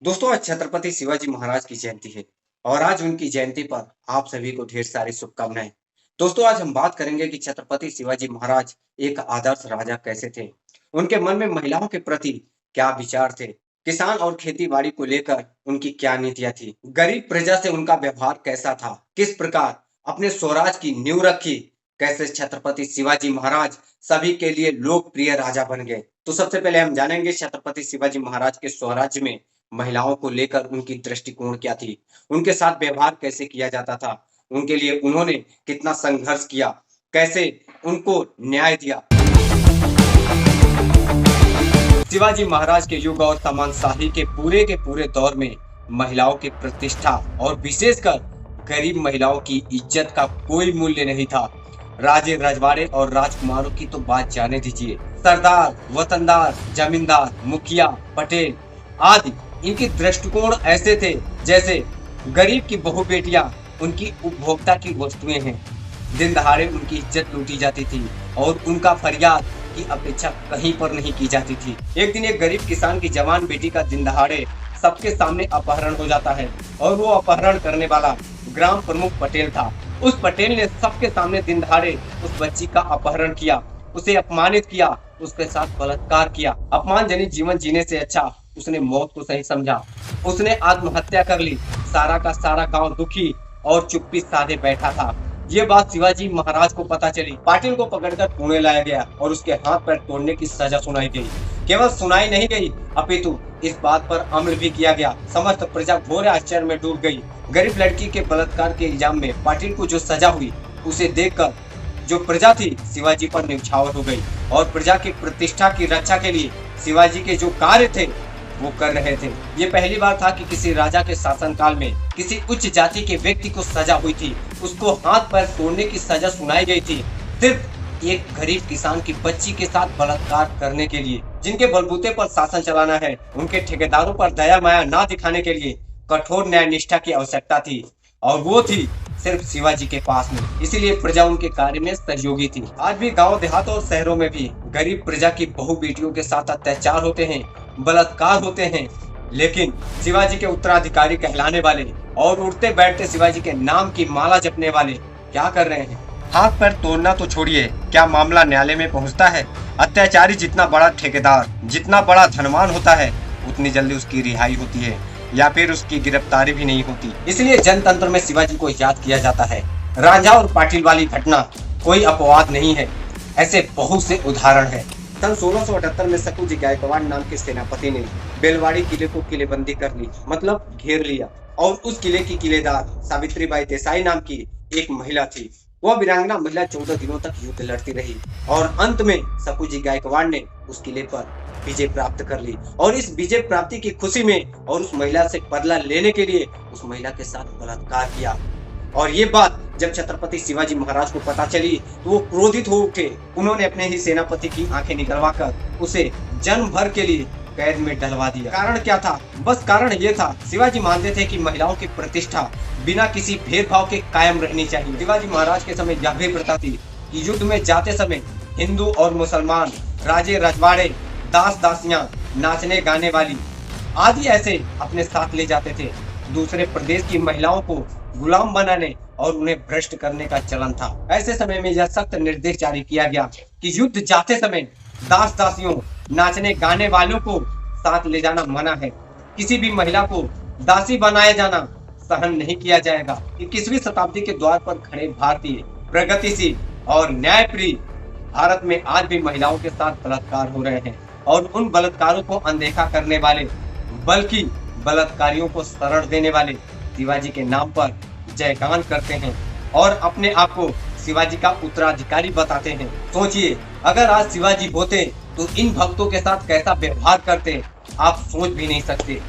दोस्तों आज छत्रपति शिवाजी महाराज की जयंती है और आज उनकी जयंती पर आप सभी को ढेर सारी शुभकामनाएं। दोस्तों आज हम बात करेंगे कि छत्रपति शिवाजी महाराज एक आदर्श राजा कैसे थे। उनके मन में महिलाओं के प्रति क्या विचार थे, किसान और खेती बाड़ी को लेकर उनकी क्या नीतियां थी, गरीब प्रजा से उनका व्यवहार कैसा था, किस प्रकार अपने स्वराज की नींव रखी, कैसे छत्रपति शिवाजी महाराज सभी के लिए लोकप्रिय राजा बन गए। तो सबसे पहले हम जानेंगे छत्रपति शिवाजी महाराज के स्वराज्य में महिलाओं को लेकर उनकी दृष्टिकोण क्या थी, उनके साथ व्यवहार कैसे किया जाता था, उनके लिए उन्होंने कितना संघर्ष किया, कैसे उनको न्याय दिया। शिवाजी महाराज के युग और तानाशाही के पूरे दौर में महिलाओं की प्रतिष्ठा और विशेषकर गरीब महिलाओं की इज्जत का कोई मूल्य नहीं था। राजे रजवाड़े और राजकुमारों की तो बात जाने दीजिए। सरदार, वतनदार, जमींदार, मुखिया, पटेल आदि इनके दृष्टिकोण ऐसे थे जैसे गरीब की बहु बेटियां उनकी उपभोक्ता की वस्तुएं हैं। दिन दहाड़े उनकी इज्जत लूटी जाती थी और उनका फरियाद की अपेक्षा कहीं पर नहीं की जाती थी। एक दिन एक गरीब किसान की जवान बेटी का दिन दहाड़े सबके सामने अपहरण हो जाता है और वो अपहरण करने वाला ग्राम प्रमुख पटेल था। उस पटेल ने सबके सामने दिन दहाड़े उस बच्ची का अपहरण किया, उसे अपमानित किया, उसके साथ बलात्कार किया। अपमानजनक जीवन जीने से अच्छा उसने मौत को सही समझा। उसने आत्महत्या कर ली। सारा का सारा गांव दुखी और चुप्पी साधे बैठा था। ये बात शिवाजी महाराज को पता चली। पाटिल को पकड़कर पुणे लाया गया और उसके हाथ पैर तोड़ने की सजा सुनाई गई। केवल सुनाई नहीं गई अपितु इस बात पर अमल भी किया गया। समस्त प्रजा घोर आश्चर्य में डूब गई। गरीब लड़की के बलात्कार के इल्जाम में पाटिल को जो सजा हुई उसे देखकर जो प्रजा थी शिवाजी पर न्यौछावर हो गई और प्रजा की प्रतिष्ठा की रक्षा के लिए शिवाजी के जो कार्य थे वो कर रहे थे। ये पहली बार था कि किसी राजा के शासनकाल में किसी उच्च जाति के व्यक्ति को सजा हुई थी, उसको हाथ पैर तोड़ने की सजा सुनाई गई थी, सिर्फ एक गरीब किसान की बच्ची के साथ बलात्कार करने के लिए। जिनके बलबूते पर शासन चलाना है उनके ठेकेदारों पर दया माया ना दिखाने के लिए कठोर न्याय निष्ठा की आवश्यकता थी और वो थी सिर्फ शिवाजी के पास में। इसीलिए प्रजा उनके कार्य में सहयोगी थी। आज भी गांव देहात और शहरों में भी गरीब प्रजा की बहु बेटियों के साथ अत्याचार होते हैं, बलात्कार होते हैं, लेकिन शिवाजी के उत्तराधिकारी कहलाने वाले और उठते बैठते शिवाजी के नाम की माला जपने वाले क्या कर रहे हैं? हाथ पैर तोड़ना तो छोड़िए, क्या मामला न्यायालय में पहुंचता है? अत्याचारी जितना बड़ा ठेकेदार, जितना बड़ा धनवान होता है, उतनी जल्दी उसकी रिहाई होती है या फिर उसकी गिरफ्तारी भी नहीं होती। इसलिए जनतंत्र में शिवाजी को याद किया जाता है। राजा और पाटिल वाली घटना कोई अपवाद नहीं है, ऐसे बहुत से उदाहरण है। सन 1678 में सकूजी गायकवाड़ नाम के सेनापति ने बेलवाड़ी किले को किलेबंदी कर ली, मतलब घेर लिया, और उस किले की किलेदार सावित्रीबाई देसाई नाम की एक महिला थी। वह वीरांगना महिला 14 दिनों तक युद्ध लड़ती रही और अंत में सकूजी गायकवाड़ ने उस किले पर विजय प्राप्त कर ली और इस विजय प्राप्ति की खुशी में और उस महिला से बदला लेने के लिए उस महिला के साथ बलात्कार किया। और ये बात जब छत्रपति शिवाजी महाराज को पता चली तो वो क्रोधित हो उठे। उन्होंने अपने ही सेनापति की आंखें निकलवाकर उसे जन्म भर के लिए कैद में डलवा दिया। कारण क्या था? बस कारण ये था, शिवाजी मानते थे कि महिलाओं की प्रतिष्ठा बिना किसी भेदभाव के कायम रहनी चाहिए। शिवाजी महाराज के समय यह भी प्रथा थी कि युद्ध में जाते समय हिंदू और मुसलमान, राजे रजवाड़े, दास दासियां, नाचने गाने वाली आदि ऐसे अपने साथ ले जाते थे। दूसरे प्रदेश की महिलाओं को गुलाम बनाने और उन्हें भ्रष्ट करने का चलन था। ऐसे समय में यह सख्त निर्देश जारी किया गया कि युद्ध जाते समय दास दासियों, नाचने गाने वालों को साथ ले जाना मना है। किसी भी महिला को दासी बनाया जाना सहन नहीं किया जाएगा। 21वीं शताब्दी के द्वार पर खड़े भारतीय प्रगतिशील और न्यायप्रिय भारत में आज भी महिलाओं के साथ बलात्कार हो रहे हैं और उन बलात्कारों को अनदेखा करने वाले बल्कि बलात्कारियों को शरण देने वाले शिवाजी के नाम पर जयगान करते हैं और अपने आप को शिवाजी का उत्तराधिकारी बताते हैं। सोचिए, अगर आज शिवाजी होते तो इन भक्तों के साथ कैसा व्यवहार करते आप सोच भी नहीं सकते।